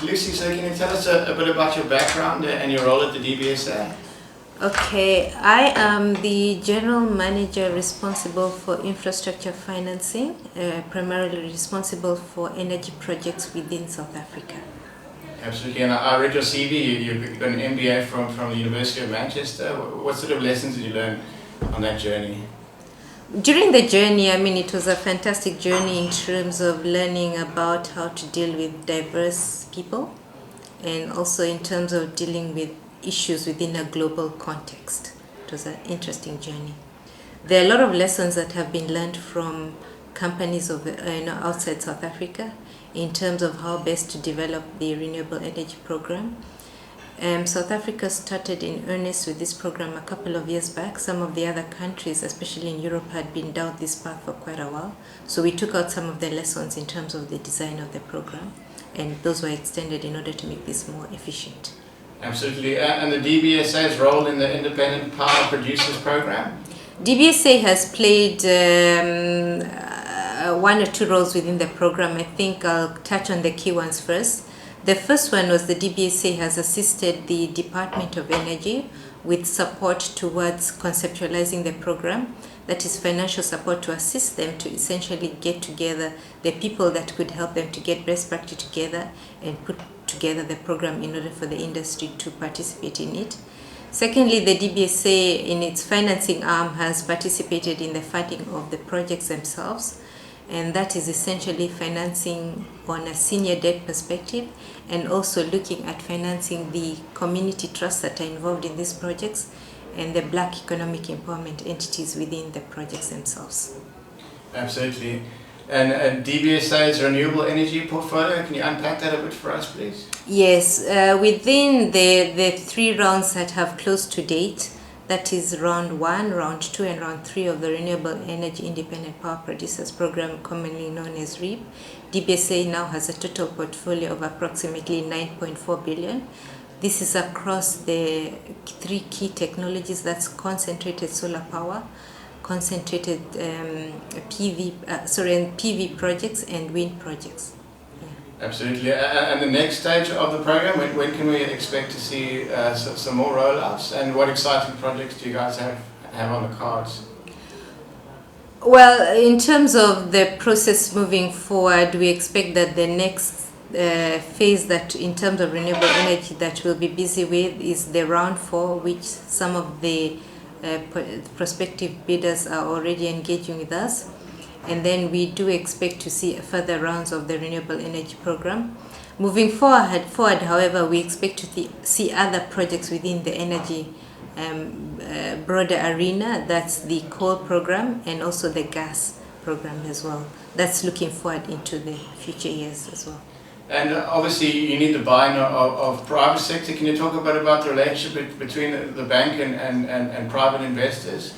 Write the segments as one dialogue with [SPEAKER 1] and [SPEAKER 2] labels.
[SPEAKER 1] Lucy, so can you tell us a bit about your background and your role at the DBSA?
[SPEAKER 2] Okay, I am the general manager responsible for infrastructure financing, primarily responsible for energy projects within South Africa.
[SPEAKER 1] Absolutely, and I read your CV, you've got an MBA from the University of Manchester. What sort of lessons did you learn on that journey?
[SPEAKER 2] During the journey, it was a fantastic journey in terms of learning about how to deal with diverse people and also in terms of dealing with issues within a global context. It was an interesting journey. There are a lot of lessons that have been learned from companies outside South Africa in terms of how best to develop the renewable energy program. South Africa started in earnest with this program a couple of years back. Some of the other countries, especially in Europe, had been down this path for quite a while. So we took out some of the lessons in terms of the design of the program, and those were extended in order to make this more efficient.
[SPEAKER 1] Absolutely, and the DBSA's role in the Independent Power Producers Program?
[SPEAKER 2] DBSA has played one or two roles within the program. I think I'll touch on the key ones first. The first one was the DBSA has assisted the Department of Energy with support towards conceptualizing the program. That is financial support to assist them to essentially get together the people that could help them to get best practice together and put together the program in order for the industry to participate in it. Secondly, the DBSA in its financing arm has participated in the funding of the projects themselves, and that is essentially financing on a senior debt perspective and also looking at financing the community trusts that are involved in these projects and the Black economic empowerment entities within the projects themselves.
[SPEAKER 1] Absolutely. And DBSA's renewable energy portfolio, can you unpack that a bit for us, please?
[SPEAKER 2] Yes, within the three rounds that have closed to date, that is round 1, round 2, and round 3 of the Renewable Energy Independent Power Producers Program, commonly known as REAP, DBSA now has a total portfolio of approximately 9.4 billion. This is across the 3 key technologies, that's concentrated solar power, concentrated PV projects, and wind projects.
[SPEAKER 1] Absolutely. And the next stage of the program, when can we expect to see some more rollouts? And what exciting projects do you guys have on the cards?
[SPEAKER 2] Well, in terms of the process moving forward, we expect that the next phase that in terms of renewable energy that we'll be busy with is the round 4, which some of the prospective bidders are already engaging with us. And then we do expect to see further rounds of the renewable energy program. Moving forward, however, we expect to see other projects within the energy broader arena. That's the coal program and also the gas program as well. That's looking forward into the future years as well.
[SPEAKER 1] And obviously you need the buy-in of private sector. Can you talk a bit about the relationship between the bank and private investors?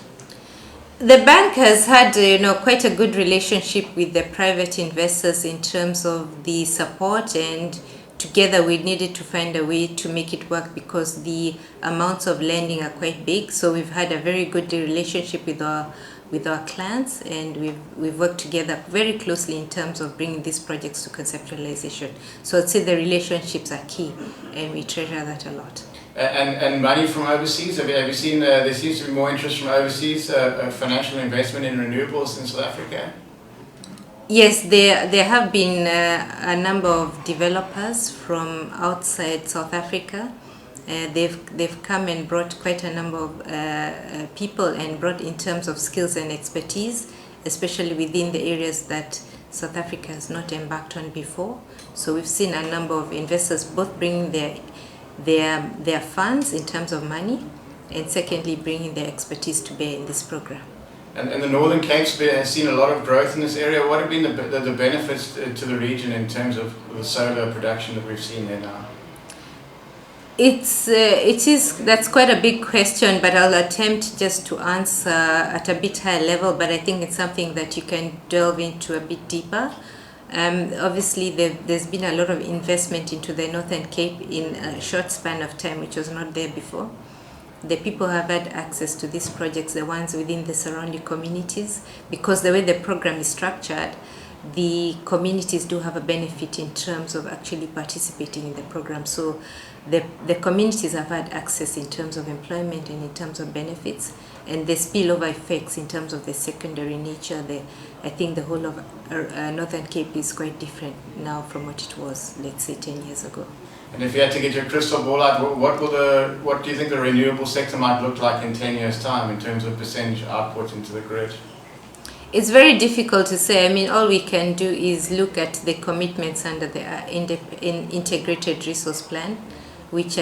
[SPEAKER 2] The bank has had quite a good relationship with the private investors in terms of the support, and together we needed to find a way to make it work because the amounts of lending are quite big. So we've had a very good relationship with our clients, and we've worked together very closely in terms of bringing these projects to conceptualization. So I'd say the relationships are key, and we treasure that a lot.
[SPEAKER 1] And money from overseas, have you seen there seems to be more interest from overseas financial investment in renewables in South Africa?
[SPEAKER 2] Yes, there have been a number of developers from outside South Africa. They've come and brought quite a number of people and brought in terms of skills and expertise, especially within the areas that South Africa has not embarked on before. So we've seen a number of investors both bringing their funds in terms of money, and secondly bringing their expertise to bear in this program.
[SPEAKER 1] And the Northern Cape has seen a lot of growth in this area. What have been the benefits to the region in terms of the solar production that we've seen there now?
[SPEAKER 2] That's quite a big question, but I'll attempt just to answer at a bit higher level, but I think it's something that you can delve into a bit deeper. Obviously, there's been a lot of investment into the Northern Cape in a short span of time, which was not there before. The people have had access to these projects, the ones within the surrounding communities, because the way the program is structured, the communities do have a benefit in terms of actually participating in the program. So the communities have had access in terms of employment and in terms of benefits, and the spillover effects in terms of the secondary nature. I think the whole of Northern Cape is quite different now from what it was, let's say, 10 years ago.
[SPEAKER 1] And if you had to get your crystal ball out, what do you think the renewable sector might look like in 10 years' time in terms of percentage output into the grid?
[SPEAKER 2] It's very difficult to say. I mean, all we can do is look at the commitments under the integrated resource plan, which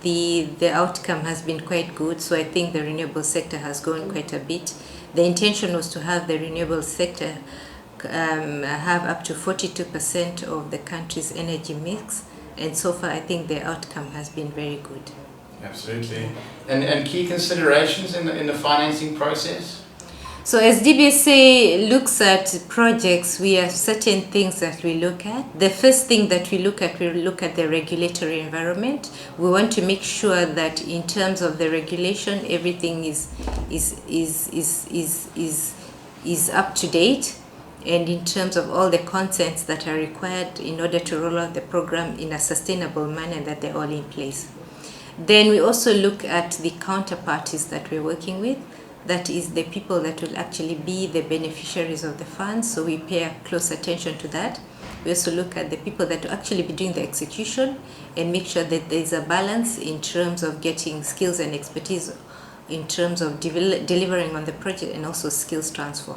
[SPEAKER 2] the outcome has been quite good. So I think the renewable sector has grown quite a bit. The intention was to have the renewable sector have up to 42% of the country's energy mix. And so far, I think the outcome has been very good.
[SPEAKER 1] Absolutely. And key considerations in the financing process?
[SPEAKER 2] So as DBSA looks at projects, we have certain things that we look at. The first thing that we look at the regulatory environment. We want to make sure that in terms of the regulation, everything is up to date, and in terms of all the consents that are required in order to roll out the program in a sustainable manner, that they're all in place. Then we also look at the counterparties that we're working with. That is the people that will actually be the beneficiaries of the funds, so we pay close attention to that. We also look at the people that will actually be doing the execution and make sure that there is a balance in terms of getting skills and expertise in terms of delivering on the project, and also skills transfer.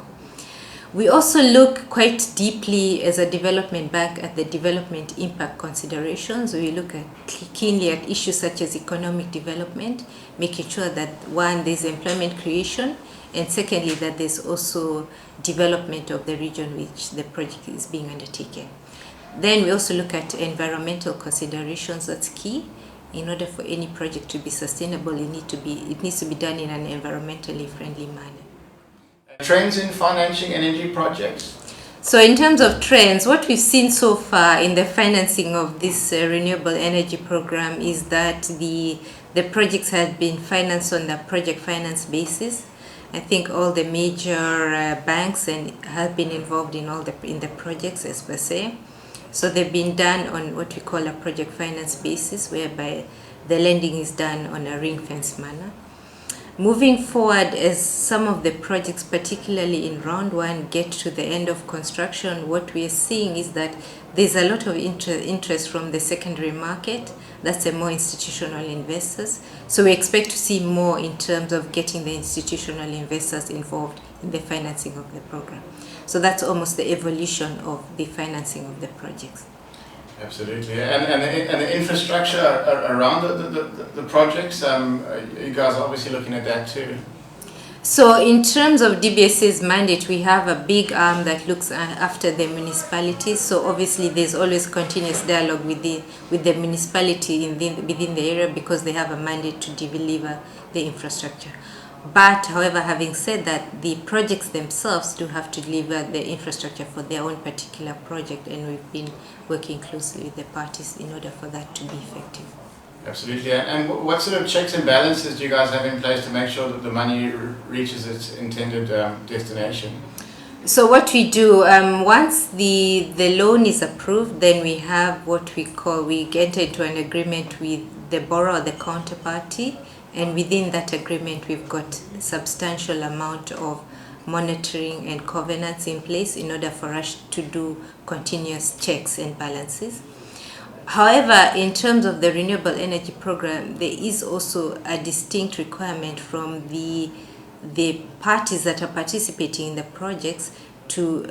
[SPEAKER 2] We also look quite deeply as a development bank at the development impact considerations. We look keenly at issues such as economic development, making sure that one, there's employment creation, and secondly, that there's also development of the region which the project is being undertaken. Then we also look at environmental considerations. That's key. In order for any project to be sustainable, it needs to be done in an environmentally friendly manner.
[SPEAKER 1] Trends in financing energy projects?
[SPEAKER 2] So in terms of trends, what we've seen so far in the financing of this renewable energy program is that the projects have been financed on the project finance basis. I think all the major banks have been involved in the projects as per se. So they've been done on what we call a project finance basis, whereby the lending is done on a ring-fence manner. Moving forward, as some of the projects, particularly in round one, get to the end of construction, what we are seeing is that there's a lot of interest from the secondary market. That's the more institutional investors. So we expect to see more in terms of getting the institutional investors involved in the financing of the program. So that's almost the evolution of the financing of the projects.
[SPEAKER 1] Absolutely, and the infrastructure around the projects, you guys are obviously looking at that too.
[SPEAKER 2] So in terms of DBSA's mandate, we have a big arm that looks after the municipalities. So obviously there's always continuous dialogue with the municipality within the area, because they have a mandate to deliver the infrastructure. But however, having said that, the projects themselves do have to deliver the infrastructure for their own particular project, and we've been working closely with the parties in order for that to be effective.
[SPEAKER 1] Absolutely. And what sort of checks and balances do you guys have in place to make sure that the money reaches its intended destination?
[SPEAKER 2] So what we do, once the loan is approved, then we have what we enter into an agreement with the borrower, the counterparty, and within that agreement we've got a substantial amount of monitoring and covenants in place in order for us to do continuous checks and balances. However, in terms of the renewable energy program, there is also a distinct requirement from the parties that are participating in the projects to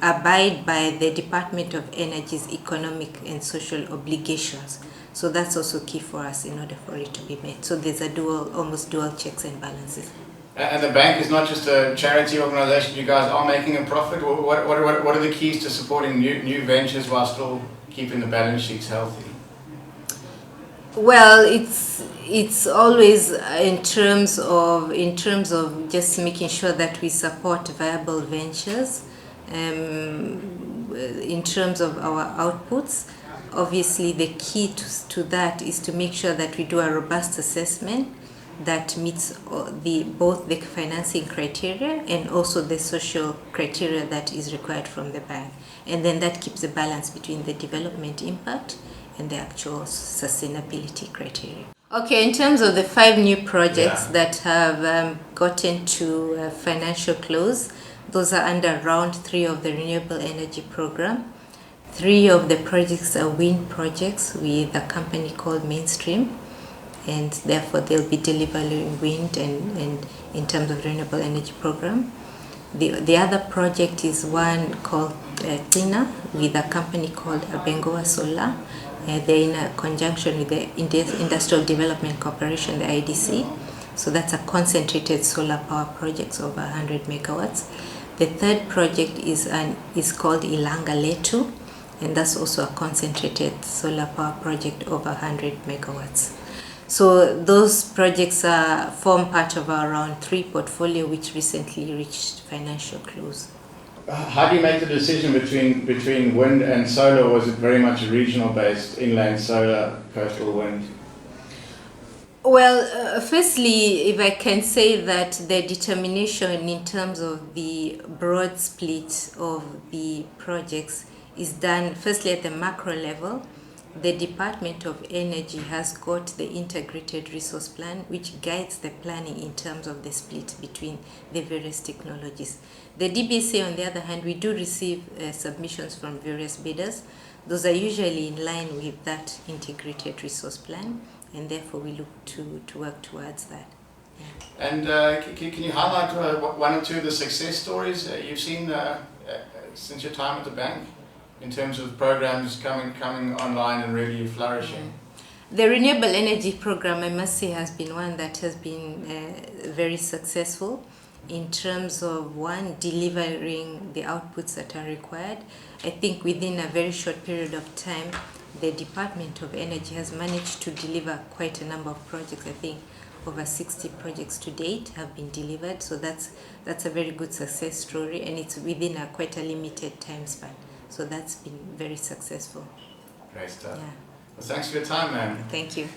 [SPEAKER 2] abide by the Department of Energy's economic and social obligations. So that's also key for us in order for it to be met. So there's almost dual checks and balances.
[SPEAKER 1] And the bank is not just a charity organization. You guys are making a profit. What are the keys to supporting new ventures while still keeping the balance sheets healthy?
[SPEAKER 2] Well, it's always in terms of just making sure that we support viable ventures. In terms of our outputs, obviously the key to that is to make sure that we do a robust assessment that meets both the financing criteria and also the social criteria that is required from the bank. And then that keeps the balance between the development impact and the actual sustainability criteria. Okay, in terms of the 5 new projects that have gotten to financial close, those are under round 3 of the Renewable Energy Program. 3 of the projects are wind projects with a company called Mainstream, and therefore they'll be delivering wind and in terms of Renewable Energy Program. The other project is one called Tina with a company called Abengoa Solar. They're in a conjunction with the Industrial Development Corporation, the IDC. So that's a concentrated solar power project over 100 megawatts. The third project is called Ilanga Letu, and that's also a concentrated solar power project over 100 megawatts. So those projects form part of our round 3 portfolio, which recently reached financial close.
[SPEAKER 1] How do you make the decision between wind and solar? Was it very much regional based, inland solar, coastal wind?
[SPEAKER 2] Well, firstly, if I can say that the determination in terms of the broad split of the projects is done firstly at the macro level. The Department of Energy has got the integrated resource plan, which guides the planning in terms of the split between the various technologies. The DBSA, on the other hand, we do receive submissions from various bidders. Those are usually in line with that integrated resource plan, and therefore we look to work towards that. Yeah.
[SPEAKER 1] And can you highlight one or two of the success stories you've seen since your time at the bank, in terms of programs coming online and really flourishing?
[SPEAKER 2] The Renewable Energy Program, I must say, has been one that has been very successful in terms of, one, delivering the outputs that are required. I think within a very short period of time, the Department of Energy has managed to deliver quite a number of projects. I think over 60 projects to date have been delivered. So that's a very good success story, and it's within quite a limited time span. So that's been very successful.
[SPEAKER 1] Great stuff.
[SPEAKER 2] Yeah.
[SPEAKER 1] Well, thanks for your time, ma'am.
[SPEAKER 2] Thank you.